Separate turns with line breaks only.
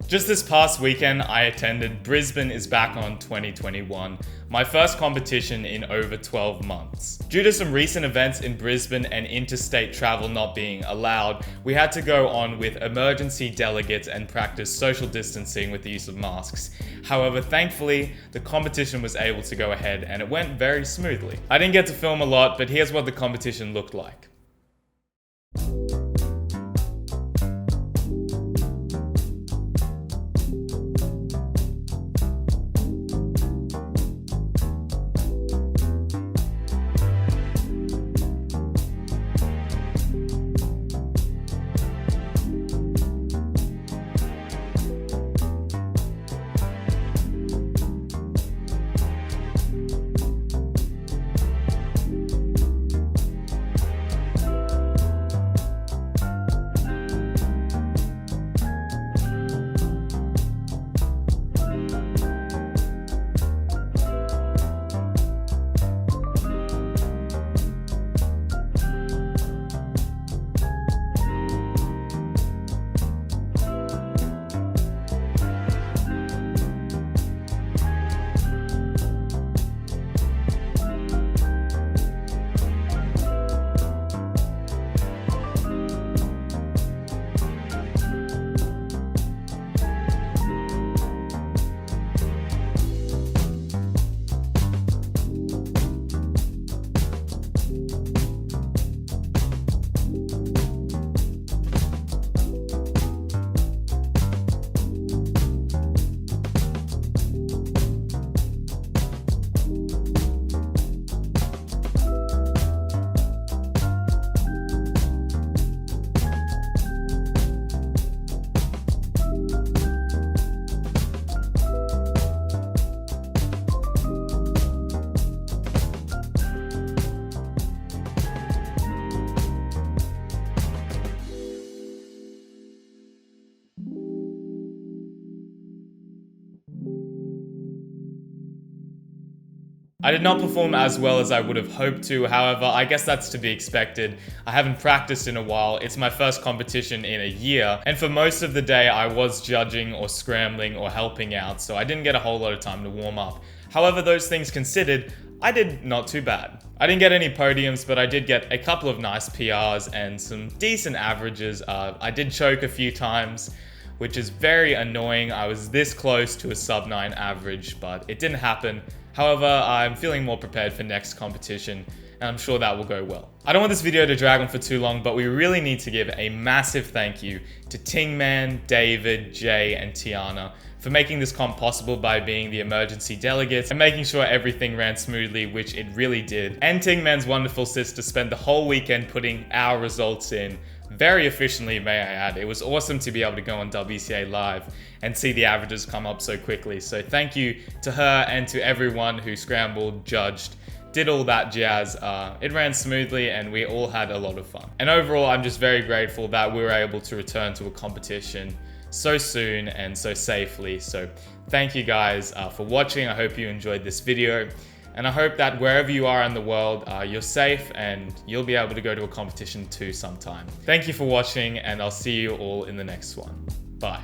Just this past weekend, I attended Brisbane is Back on 2021, my first competition in over 12 months. Due to some recent events in Brisbane and interstate travel not being allowed, we had to go on with emergency delegates and practice social distancing with the use of masks. However, thankfully, the competition was able to go ahead and it went very smoothly. I didn't get to film a lot, but here's what the competition looked like. I did not perform as well as I would have hoped to, however, I guess that's to be expected. I haven't practiced in a while, it's my first competition in a year, and for most of the day I was judging or scrambling or helping out, so I didn't get a whole lot of time to warm up. However, those things considered, I did not too bad. I didn't get any podiums, but I did get a couple of nice PRs and some decent averages. I did choke a few times, which is very annoying. I was this close to a sub 9 average, but it didn't happen. However, I'm feeling more prepared for next competition, and I'm sure that will go well. I don't want this video to drag on for too long, but we really need to give a massive thank you to Tingman, David, Jay, and Tiana for making this comp possible by being the emergency delegates and making sure everything ran smoothly, which it really did. And Tingman's wonderful sister spent the whole weekend putting our results in very efficiently, may I add. It was awesome to be able to go on WCA Live and see the averages come up so quickly. So thank you to her and to everyone who scrambled, judged, did all that jazz. It ran smoothly and we all had a lot of fun. And overall, I'm just very grateful that we were able to return to a competition so soon and so safely. So thank you guys for watching. I hope you enjoyed this video. And I hope that wherever you are in the world, you're safe and you'll be able to go to a competition too sometime. Thank you for watching, and I'll see you all in the next one. Bye.